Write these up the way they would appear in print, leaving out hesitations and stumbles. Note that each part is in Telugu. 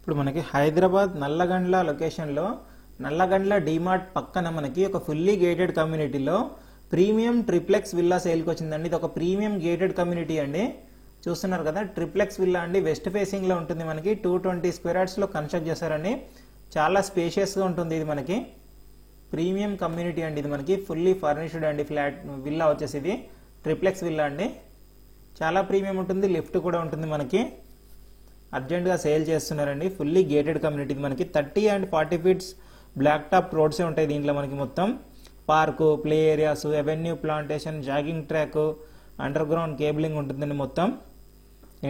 ఇప్పుడు మనకి హైదరాబాద్ నల్లగండ్ల లొకేషన్లో నల్లగండ్ల డీమార్ట్ పక్కన మనకి ఒక ఫుల్లీ గేటెడ్ కమ్యూనిటీలో ప్రీమియం ట్రిప్లెక్స్ విల్లా సేల్కి వచ్చిందండి. ఇది ఒక ప్రీమియం గేటెడ్ కమ్యూనిటీ అండి. చూస్తున్నారు కదా, ట్రిప్లెక్స్ విల్లా అండి. వెస్ట్ ఫేసింగ్ లో ఉంటుంది. మనకి 220 స్క్వేర్ యార్డ్స్ లో కన్స్ట్రక్ట్ చేశారండి. చాలా స్పేషియస్ గా ఉంటుంది. ఇది మనకి ప్రీమియం కమ్యూనిటీ అండి. ఇది మనకి ఫుల్లీ ఫర్నిష్డ్ అండి. ఫ్లాట్ విల్లా వచ్చేసి ఇది ట్రిప్లెక్స్ విల్లా అండి. చాలా ప్రీమియం ఉంటుంది. లిఫ్ట్ కూడా ఉంటుంది. మనకి అర్జెంట్ గా సేల్ చేస్తున్నారండి. Fully gated community. మనకి 30 and 40 feets black top roads ఉంటాయి దీంట్లో. మనకి మొత్తం park, play areas, avenue, plantation, jogging track, underground cabling ఉంటుందండి. మొత్తం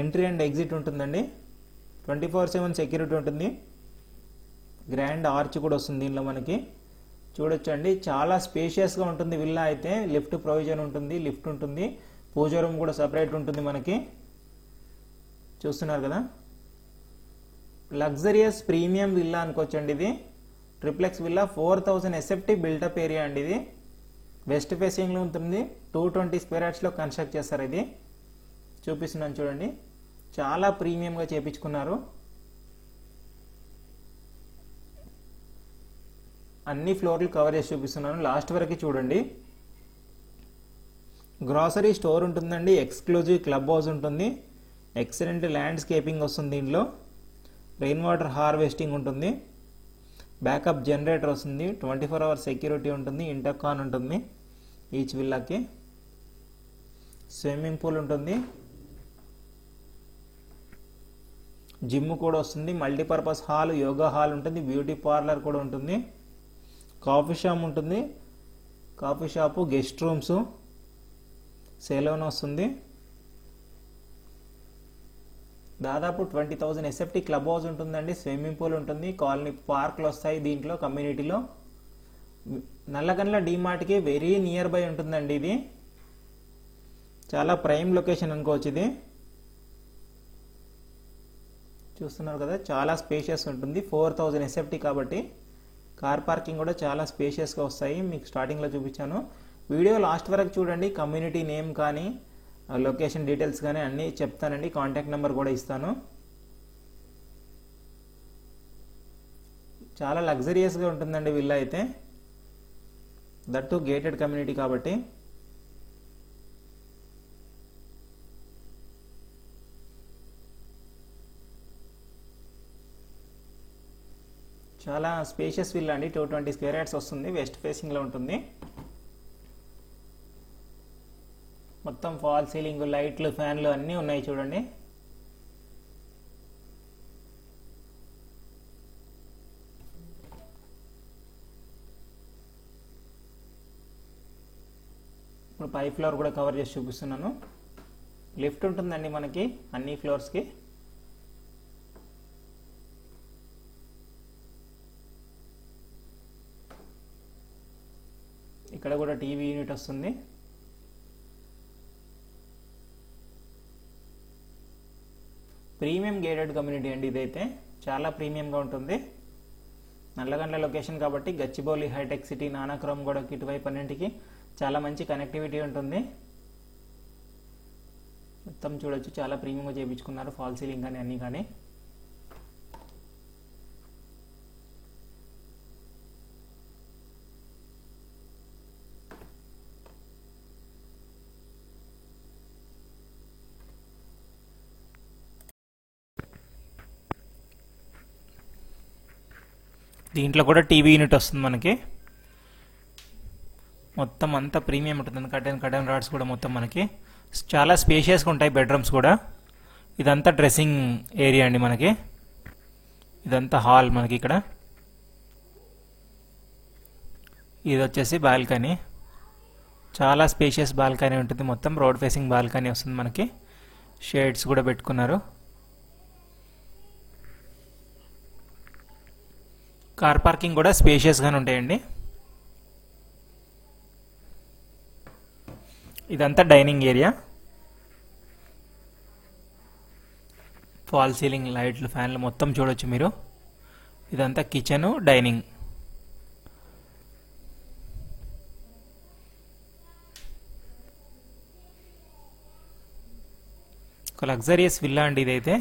ఎంట్రీ అండ్ ఎగ్జిట్ ఉంటుందండి. 24/7 సెక్యూరిటీ ఉంటుంది. గ్రాండ్ ఆర్చ్ కూడా వస్తుంది దీనిలో. మనకి చూడొచ్చండి, చాలా స్పేషియస్ గా ఉంటుంది విల్లా అయితే. లిఫ్ట్ ప్రొవిజన్ ఉంటుంది, లిఫ్ట్ ఉంటుంది, పూజ రూమ్ కూడా సపరేట్ ఉంటుంది. మనకి చూస్తున్నారు కదా, లగ్జరియస్ ప్రీమియం విల్లా అనుకోవచ్చండి. ఇది triplex villa 4000 SFT built up area అండి. ఇది వెస్ట్ ఫేసింగ్ లో ఉంటుంది. 220 స్క్వేర్ యార్డ్స్ లో కన్స్ట్రక్ట్ చేస్తారు. ఇది చూపిస్తున్నాను చూడండి, చాలా ప్రీమియం గా చేపించుకున్నారు. అన్ని ఫ్లోర్లు కవర్ చేసి చూపిస్తున్నాను, లాస్ట్ వరకు చూడండి. గ్రాసరీ స్టోర్ ఉంటుందండి. ఎక్స్క్లూజివ్ క్లబ్ హౌస్ ఉంటుంది. ఎక్సలెంట్ ల్యాండ్స్కేపింగ్ వస్తుంది దీంట్లో. రెయిన్ వాటర్ హార్వెస్టింగ్ ఉంటుంది. బ్యాకప్ జనరేటర్ వస్తుంది. 24 hours సెక్యూరిటీ ఉంటుంది. ఇంటర్కాన్ ఉంటుంది ఈచ్ విల్లాకి. స్విమ్మింగ్ పూల్ ఉంటుంది. జిమ్ కూడా వస్తుంది. మల్టీపర్పస్ హాల్, యోగా హాల్ ఉంటుంది. బ్యూటీ పార్లర్ కూడా ఉంటుంది. కాఫీ షాప్ ఉంటుంది. Coffee shop, guest rooms, salon వస్తుంది. దాదాపు 20,000 SFT క్లబ్ హౌస్ ఉంటుందండి. స్విమ్మింగ్ పూల్ ఉంటుంది. కాలనీ పార్క్లు వస్తాయి దీంట్లో కమ్యూనిటీలో. నల్లగండ్ల డీమార్ట్కి వెరీ నియర్ బై ఉంటుందండి. ఇది చాలా ప్రైమ్ లొకేషన్ అనుకోవచ్చు. ఇది చూస్తున్నారు కదా, చాలా స్పేషియస్ ఉంటుంది. 4000 SFT కాబట్టి కార్ పార్కింగ్ కూడా చాలా స్పేషియస్గా వస్తాయి. మీకు స్టార్టింగ్లో చూపించాను. వీడియో లాస్ట్ వరకు చూడండి. కమ్యూనిటీ నేమ్ కానీ లొకేషన్ డీటెయిల్స్ కానీ అన్నీ చెప్తానండి. కాంటాక్ట్ నెంబర్ కూడా ఇస్తాను. చాలా లగ్జరియస్గా ఉంటుందండి విల్లా అయితే. దట్టు గేటెడ్ కమ్యూనిటీ కాబట్టి. చాలా స్పేషియస్ విల్లా అండి. 220 స్క్వేర్ యార్డ్స్ వస్తుంది. వెస్ట్ ఫేసింగ్ లో ఉంటుంది. మొత్తం ఫాల్ సీలింగ్, లైట్లు, ఫ్యాన్లు అన్నీ ఉన్నాయి చూడండి. ఇప్పుడు పై ఫ్లోర్ కూడా కవర్ చేసి చూపిస్తున్నాను. లిఫ్ట్ ఉంటుందండి మనకి అన్ని ఫ్లోర్స్కి. ఇక్కడ కూడా టీవీ యూనిట్ వస్తుంది. ప్రీమియం గేటెడ్ కమ్యూనిటీ అండి ఇదైతే. చాలా ప్రీమియంగా ఉంటుంది. నల్లగండ్ల లొకేషన్ కాబట్టి గచ్చిబౌలి, హైటెక్ సిటీ, నానాక్రమ్ కూడా ఇటువైపు అన్నింటికి చాలా మంచి కనెక్టివిటీ ఉంటుంది. మొత్తం చూడొచ్చు, చాలా ప్రీమియంగా చేయించుకున్నారు. ఫాల్ సీలింగ్ కానీ అన్నీ కానీ. దీంట్లో కూడా టీవీ యూనిట్ వస్తుంది మనకి. మొత్తం అంతా ప్రీమియం ఉంటుంది. కటన్ రాడ్స్ కూడా మొత్తం మనకి చాలా స్పేషియస్గా ఉంటాయి. బెడ్రూమ్స్ కూడా. ఇదంతా డ్రెస్సింగ్ ఏరియా అండి మనకి. ఇదంతా హాల్ మనకి. ఇక్కడ ఇది వచ్చేసి బాల్కనీ. చాలా స్పేషియస్ బాల్కనీ ఉంటుంది. మొత్తం రోడ్ ఫేసింగ్ బాల్కనీ వస్తుంది మనకి. షేడ్స్ కూడా పెట్టుకున్నారు. కార్ పార్కింగ్ కూడా స్పేషియస్గానే ఉంటాయండి. ఇదంతా డైనింగ్ ఏరియా. ఫాల్ సీలింగ్, లైట్లు, ఫ్యాన్లు మొత్తం చూడొచ్చు మీరు. ఇదంతా కిచెన్, డైనింగ్. ఒక లగ్జరియస్ విల్లా అండి ఇదైతే.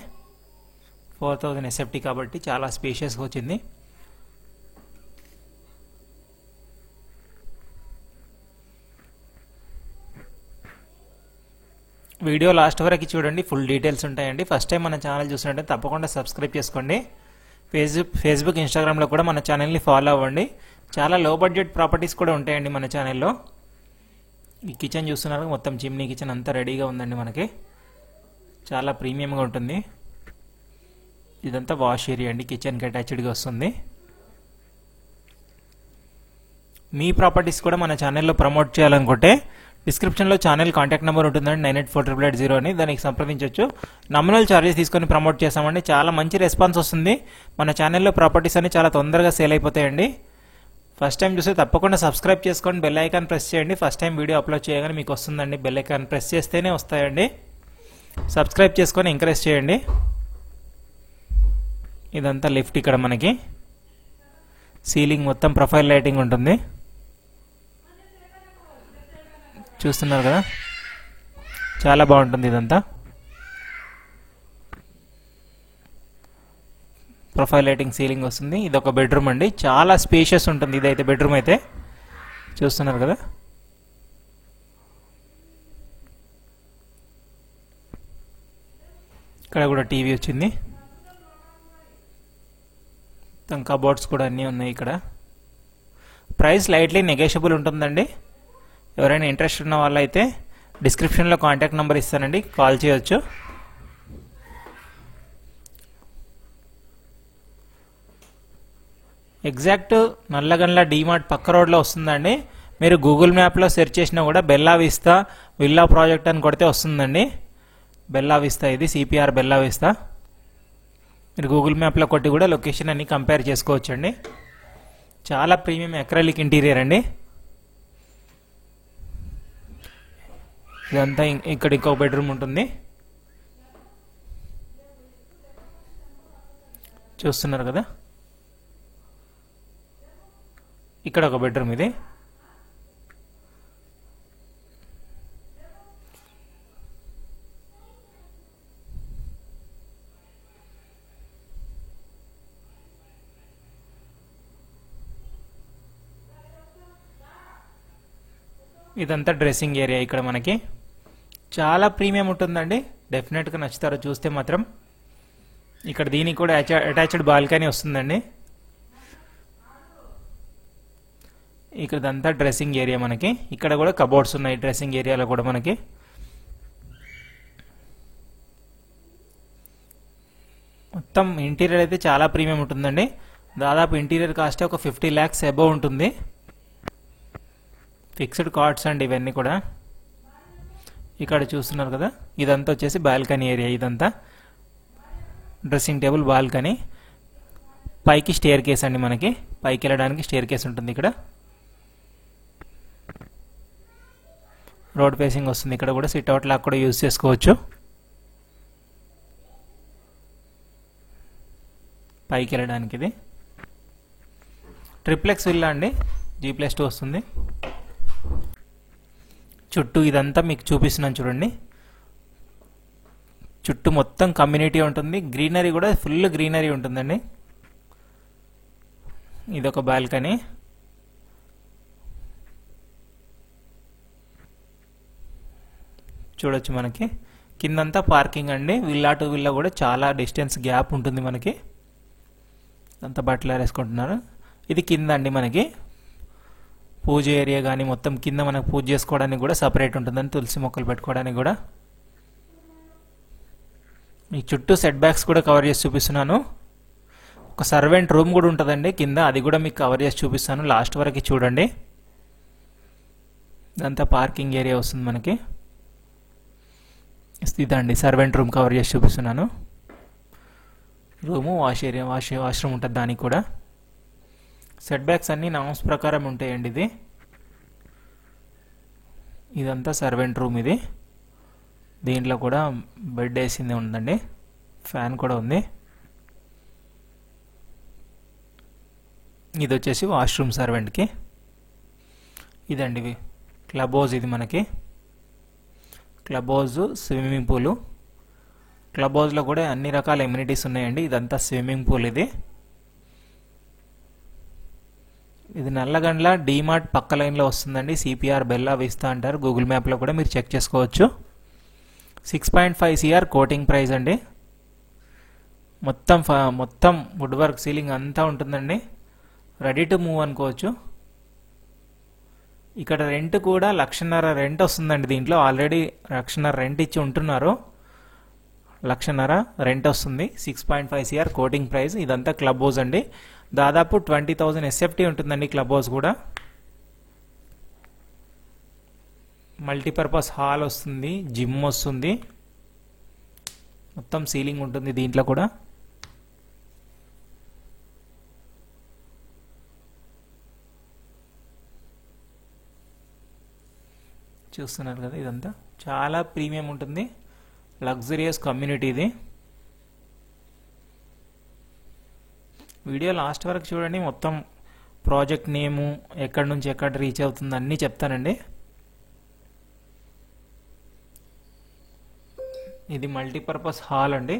4000 SFT కాబట్టి చాలా స్పేషియస్గా వచ్చింది. వీడియో లాస్ట్ వరకు చూడండి, ఫుల్ డీటెయిల్స్ ఉంటాయండి. ఫస్ట్ టైం మన ఛానల్ చూసినట్టే తప్పకుండా సబ్స్క్రైబ్ చేసుకోండి. ఫేస్బుక్ ఇన్స్టాగ్రామ్లో కూడా మన ఛానల్ని ఫాలో అవ్వండి. చాలా లో బడ్జెట్ ప్రాపర్టీస్ కూడా ఉంటాయండి మన ఛానల్లో. ఈ కిచెన్ చూస్తున్నారు, మొత్తం చిమ్నీ కిచెన్ అంతా రెడీగా ఉందండి మనకి. చాలా ప్రీమియంగా ఉంటుంది. ఇదంతా వాష్ ఏరియా అండి, కిచెన్కి అటాచ్డ్గా వస్తుంది. మీ ప్రాపర్టీస్ కూడా మన ఛానల్లో ప్రమోట్ చేయాలనుకుంటే డిస్క్రిప్షన్లో ఛానల్ కాంటాక్ట్ నెంబర్ ఉంటుందండి, 984880 అని. దానికి సంప్రదించవచ్చు. నామినల్ ఛార్జెస్ తీసుకొని ప్రమోట్ చేస్తామండి. చాలా మంచి రెస్పాన్స్ వస్తుంది. మన ఛానల్లో ప్రాపర్టీస్ అన్ని చాలా తొందరగా సేల్ అయిపోతాయండి. ఫస్ట్ టైం చూస్తే తప్పకుండా సబ్స్క్రైబ్ చేసుకోండి, బెల్ ఐకాన్ ప్రెస్ చేయండి. ఫస్ట్ టైం వీడియో అప్లోడ్ చేయగానే మీకు వస్తుందండి. బెల్ ఐకాన్ ప్రెస్ చేస్తేనే వస్తాయండి. సబ్స్క్రైబ్ చేసుకొని ఎంకరేజ్ చేయండి. ఇదంతా లిఫ్ట్. ఇక్కడ మనకి సీలింగ్ మొత్తం ప్రొఫైల్ లైటింగ్ ఉంటుంది, చూస్తున్నారు కదా, చాలా బాగుంటుంది. ఇదంతా ప్రొఫైల్ లైటింగ్ సీలింగ్ వస్తుంది. ఇది ఒక బెడ్రూమ్ అండి, చాలా స్పేషియస్ ఉంటుంది. ఇదైతే బెడ్రూమ్ అయితే చూస్తున్నారు కదా. ఇక్కడ కూడా టీవీ వచ్చింది. కబోర్డ్స్ కూడా అన్నీ ఉన్నాయి. ఇక్కడ ప్రైస్ లైట్లీ నెగోషియబుల్ ఉంటుందండి. ఎవరైనా ఇంట్రెస్ట్ ఉన్న వాళ్ళైతే డిస్క్రిప్షన్లో కాంటాక్ట్ నెంబర్ ఇస్తానండి, కాల్ చేయొచ్చు. ఎగ్జాక్ట్ నల్లగండ్ల డీమార్ట్ పక్క రోడ్లో వస్తుందండి. మీరు గూగుల్ మ్యాప్లో సెర్చ్ చేసినా కూడా బెల్లా విస్తా విల్లా ప్రాజెక్ట్ అని కొడితే వస్తుందండి. బెల్లా విస్తా, ఇది CPR బెల్లా విస్తా. మీరు గూగుల్ మ్యాప్లో కొట్టి కూడా లొకేషన్ అన్ని కంపేర్ చేసుకోవచ్చండి. చాలా ప్రీమియం అక్రైలిక్ ఇంటీరియర్ అండి. ఇదంతా ఇక్కడ ఇంకొక బెడ్రూమ్ ఉంటుంది, చూస్తున్నారు కదా. ఇక్కడ ఒక బెడ్రూమ్. ఇది ఇదంతా డ్రెస్సింగ్ ఏరియా. ఇక్కడ మనకి చాలా ప్రీమియం ఉంటుందండి. డెఫినెట్గా నచ్చుతారో చూస్తే మాత్రం. ఇక్కడ దీనికి కూడా అటాచ్డ్ బాల్కనీ వస్తుందండి. ఇక్కడంతా డ్రెస్సింగ్ ఏరియా మనకి. ఇక్కడ కూడా కబోర్డ్స్ ఉన్నాయి డ్రెస్సింగ్ ఏరియాలో కూడా మనకి. మొత్తం ఇంటీరియర్ అయితే చాలా ప్రీమియం ఉంటుందండి. దాదాపు ఇంటీరియర్ కాస్ట్ ఒక 50 lakhs అబవ్ ఉంటుంది. ఫిక్స్డ్ కార్డ్స్ అండి ఇవన్నీ కూడా. ఇక్కడ చూస్తున్నారు కదా, ఇదంతా వచ్చేసి బాల్కనీ ఏరియా. ఇదంతా డ్రెస్సింగ్ టేబుల్, బాల్కనీ. పైకి స్టేర్ కేస్ అండి మనకి. పైకి వెళ్ళడానికి స్టేర్ కేస్ ఉంటుంది. ఇక్కడ రోడ్ ఫేసింగ్ వస్తుంది. ఇక్కడ కూడా సిట్ అవుట్ లాగా కూడా యూజ్ చేసుకోవచ్చు. పైకి వెళ్ళడానికి ఇది ట్రిప్లెక్స్ విల్లా అండి, G+2 వస్తుంది. చుట్టూ ఇదంతా మీకు చూపిస్తున్నాను చూడండి. చుట్టూ మొత్తం కమ్యూనిటీ ఉంటుంది. గ్రీనరీ కూడా ఫుల్ గ్రీనరీ ఉంటుందండి. ఇదొక బాల్కనీ. చూడొచ్చు మనకి. కిందంతా పార్కింగ్ అండి. విల్లా టు విల్లా కూడా చాలా డిస్టెన్స్ గ్యాప్ ఉంటుంది మనకి. అంతా బట్టలు ఆరేసుకుంటున్నారు. ఇది కింద అండి మనకి పూజ ఏరియా కానీ మొత్తం కింద మనకు పూజ చేసుకోవడానికి కూడా సపరేట్ ఉంటుందని, తులసి మొక్కలు పెట్టుకోవడానికి కూడా. ఈ చుట్టూ సెట్ బ్యాక్స్ కూడా కవర్ చేసి చూపిస్తున్నాను. ఒక సర్వెంట్ రూమ్ కూడా ఉంటుందండి కింద, అది కూడా మీకు కవర్ చేసి చూపిస్తాను. లాస్ట్ వరకు చూడండి. ఇదంతా పార్కింగ్ ఏరియా వస్తుంది మనకి. ఇదండి సర్వెంట్ రూమ్ కవర్ చేసి చూపిస్తున్నాను. రూము, వాష్ ఏరియా, వాష్రూమ్ ఉంటుంది దానికి కూడా. సెట్ బ్యాక్స్ అన్ని నామ్స్ ప్రకారం ఉంటాయండి. ఇదంతా సర్వెంట్ రూమ్. ఇది దీంట్లో కూడా బెడ్ వేసింది ఉందండి, ఫ్యాన్ కూడా ఉంది. ఇది వచ్చేసి వాష్రూమ్ సర్వెంట్కి. ఇదండి క్లబ్ హౌస్. ఇది మనకి club house, swimming pool. Club హౌస్లో కూడా అన్ని రకాల ఎమ్యూనిటీస్ ఉన్నాయండి. ఇదంతా స్విమ్మింగ్ పూల్. ఇది నల్లగండ్ల డీమార్ట్ పక్క లైన్లో వస్తుందండి. సిపిఆర్ బెల్లా విస్తా అంటారు. గూగుల్ మ్యాప్లో కూడా మీరు చెక్ చేసుకోవచ్చు. 6.5 CR కోటింగ్ ప్రైస్ అండి. మొత్తం వుడ్ వర్క్ సీలింగ్ అంతా ఉంటుందండి. రెడీ టు మూవ్ అనుకోవచ్చు. ఇక్కడ రెంట్ కూడా 1,50,000 రెంట్ వస్తుందండి. దీంట్లో ఆల్రెడీ 1,50,000 రెంట్ ఇచ్చి ఉంటున్నారు. 1,50,000 రెంట్ వస్తుంది. 6.5 CR కోటింగ్ ప్రైస్. ఇదంతా క్లబ్ హౌస్ అండి. దాదాపు 20,000 SFT ఉంటుందండి క్లబ్ హౌస్ కూడా. మల్టీపర్పస్ హాల్ వస్తుంది, జిమ్ వస్తుంది, మొత్తం సీలింగ్ ఉంటుంది దీంట్లో కూడా. చూస్తున్నారు కదా, ఇదంతా చాలా ప్రీమియం ఉంటుంది. లగ్జరియస్ కమ్యూనిటీ ఇది. వీడియో లాస్ట్ వరకు చూడండి. మొత్తం ప్రాజెక్ట్ నేము, ఎక్కడి నుంచి ఎక్కడ రీచ్ అవుతుంది అన్నీ చెప్తానండి. ఇది మల్టీపర్పస్ హాల్ అండి.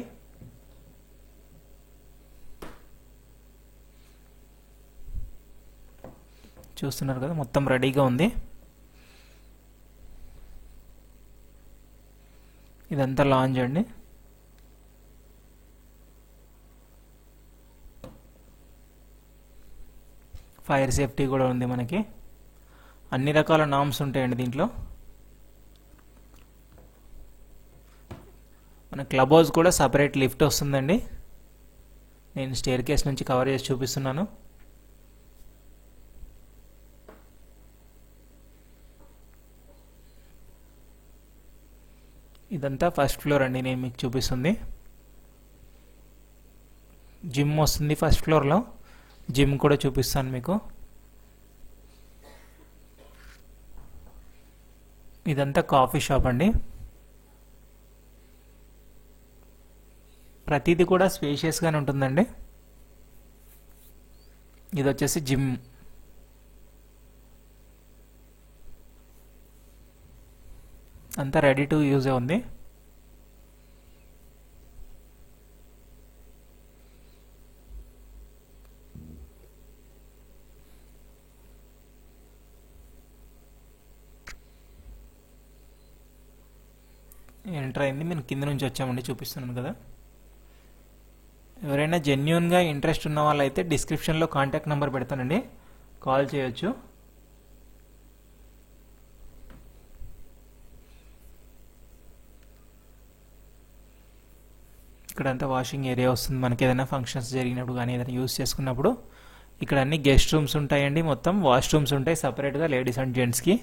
చూస్తున్నారు కదా, మొత్తం రెడీగా ఉంది. ఇదంతా లాంజ్ అండి. ఫైర్ సేఫ్టీ కూడా ఉంది మనకి. అన్ని రకాల నామ్స్ ఉంటాయండి దీంట్లో. మన క్లబ్ హౌస్ కూడా సపరేట్ లిఫ్ట్ వస్తుందండి. నేను స్టేర్ కేస్ నుంచి కవర్ చేసి చూపిస్తున్నాను. ఇదంతా ఫస్ట్ ఫ్లోర్ అండి నేను మీకు చూపిస్తుంది. జిమ్ వస్తుంది ఫస్ట్ ఫ్లోర్లో. జిమ్ కూడా చూపిస్తాను మీకు. ఇదంతా కాఫీ షాప్ అండి. ప్రతిదీ కూడా స్పేషియస్గానే ఉంటుందండి. ఇది వచ్చేసి జిమ్. అంతా రెడీ టు యూజే ఉంది. ఎంటర్ అయింది. మేము కింద నుంచి వచ్చామండి, చూపిస్తున్నాను కదా. ఎవరైనా జెన్యున్గా ఇంట్రెస్ట్ ఉన్న వాళ్ళైతే డిస్క్రిప్షన్లో కాంటాక్ట్ నెంబర్ పెడతానండి, కాల్ చేయొచ్చు. ఇక్కడంతా వాషింగ్ ఏరియా వస్తుంది. మనకి ఏదైనా ఫంక్షన్స్ జరిగినప్పుడు కానీ ఏదైనా యూస్ చేసుకున్నప్పుడు ఇక్కడ అన్ని గెస్ట్ రూమ్స్ ఉంటాయండి. మొత్తం వాష్రూమ్స్ ఉంటాయి సపరేట్గా లేడీస్ అండ్ జెంట్స్కి.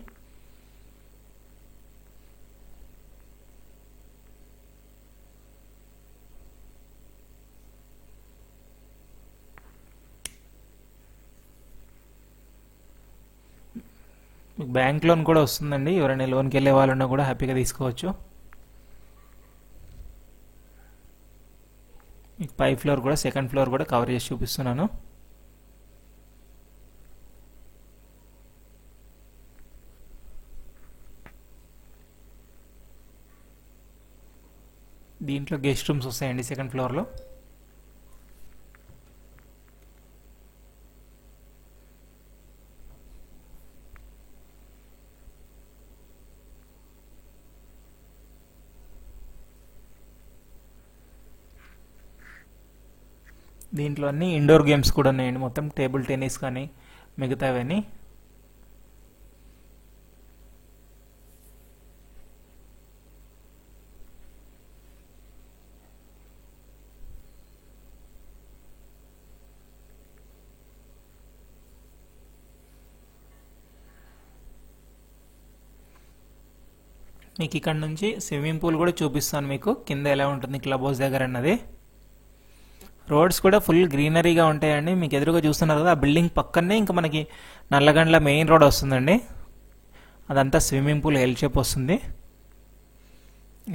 మీకు బ్యాంక్ లోన్ కూడా వస్తుందండి. ఎవరైనా లోన్కి వెళ్ళే వాళ్ళున్నా కూడా హ్యాపీగా తీసుకోవచ్చు. మీకు పై ఫ్లోర్ కూడా సెకండ్ ఫ్లోర్ కూడా కవర్ చేసి చూపిస్తున్నాను. దీంట్లో గెస్ట్ రూమ్స్ వస్తాయండి సెకండ్ ఫ్లోర్లో. దీంట్లో అన్ని ఇండోర్ గేమ్స్ కూడా ఉన్నాయండి. మొత్తం టేబుల్ టెన్నిస్ కానీ మిగతావన్నీ. మీకు ఇక్కడ నుంచి స్విమ్మింగ్ పూల్ కూడా చూపిస్తాను మీకు, కింద ఎలా ఉంటుంది క్లబ్ హౌస్ దగ్గర అన్నది. రోడ్స్ కూడా ఫుల్ గ్రీనరీగా ఉంటాయండి. మీకు ఎదురుగా చూస్తున్నారు కదా, ఆ బిల్డింగ్ పక్కనే ఇంకా మనకి నల్లగండ్ల మెయిన్ రోడ్ వస్తుందండి. అదంతా స్విమ్మింగ్ పూల్ ఎల్ షేప్ వస్తుంది.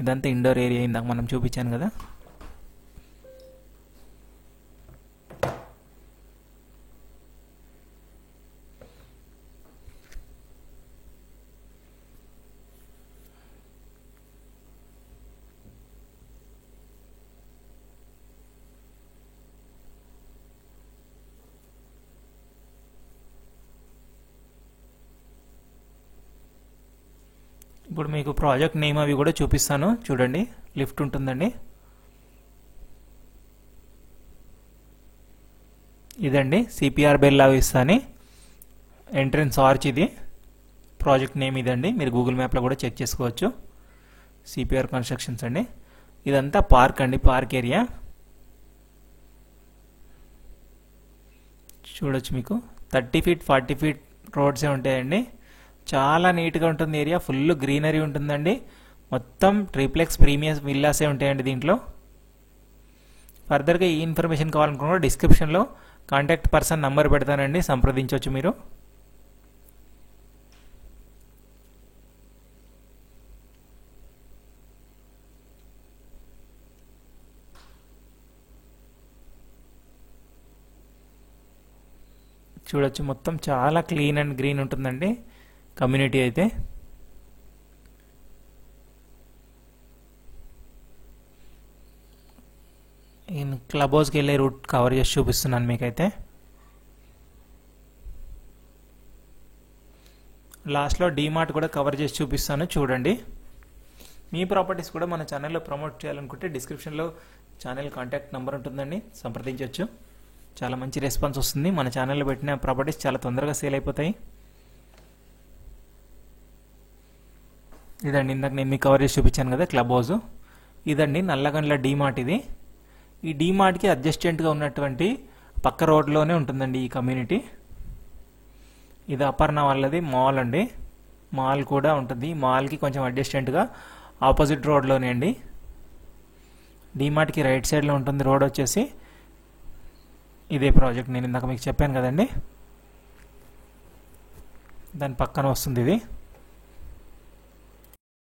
ఇదంతా ఇండోర్ ఏరియా ఇందాక మనం చూపించాను కదా. ఇప్పుడు మీకు ప్రాజెక్ట్ నేమ్ అవి కూడా చూపిస్తాను చూడండి. లిఫ్ట్ ఉంటుందండి. ఇదండి సిపిఆర్ బెల్లా విస్తా అని ఎంట్రన్స్ ఆర్చ్. ఇది ప్రాజెక్ట్ నేమ్ ఇదండి. మీరు గూగుల్ మ్యాప్లో కూడా చెక్ చేసుకోవచ్చు. సిపిఆర్ కన్స్ట్రక్షన్స్ అండి. ఇదంతా పార్క్ అండి, పార్క్ ఏరియా చూడొచ్చు. మీకు 30 feet 40 feet రోడ్సే ఉంటాయండి. చాలా నీట్గా ఉంటుంది ఏరియా. ఫుల్ గ్రీనరీ ఉంటుందండి. మొత్తం ట్రిప్లెక్స్ ప్రీమియం విల్లాసే ఉంటాయండి దీంట్లో. ఫర్దర్గా ఈ ఇన్ఫర్మేషన్ కావాలనుకున్నా డిస్క్రిప్షన్లో కాంటాక్ట్ పర్సన్ నంబర్ పెడతానండి, సంప్రదించవచ్చు మీరు. చూడొచ్చు మొత్తం చాలా క్లీన్ అండ్ గ్రీన్ ఉంటుందండి కమ్యూనిటీ అయితే. నేను క్లబ్ హౌస్కి వెళ్ళే రూట్ కవర్ చేసి చూపిస్తున్నాను మీకైతే. లాస్ట్లో డీమార్ట్ కూడా కవర్ చేసి చూపిస్తాను చూడండి. మీ ప్రాపర్టీస్ కూడా మన ఛానల్లో ప్రమోట్ చేయాలనుకుంటే డిస్క్రిప్షన్లో ఛానల్ కాంటాక్ట్ నెంబర్ ఉంటుందండి, సంప్రదించవచ్చు. చాలా మంచి రెస్పాన్స్ వస్తుంది. మన ఛానల్లో పెట్టిన ప్రాపర్టీస్ చాలా తొందరగా సేల్ అయిపోతాయి. ఇదండి ఇందాక నేను మీకు కవర్ చేసి చూపించాను కదా క్లబ్ హౌస్. ఇదండి నల్లగండ్ల డీమార్ట్. ఇది ఈ డీమార్ట్కి అడ్జస్టెంట్గా ఉన్నటువంటి పక్క రోడ్లోనే ఉంటుందండి ఈ కమ్యూనిటీ. ఇది అపర్ణ వాళ్ళది మాల్ అండి. మాల్ కూడా ఉంటుంది. మాల్కి కొంచెం అడ్జస్టెంట్గా ఆపోజిట్ రోడ్లోనే అండి. డీమార్ట్కి రైట్ సైడ్లో ఉంటుంది రోడ్ వచ్చేసి. ఇదే ప్రాజెక్ట్ నేను ఇందాక మీకు చెప్పాను కదండి, దాని పక్కన వస్తుంది ఇది.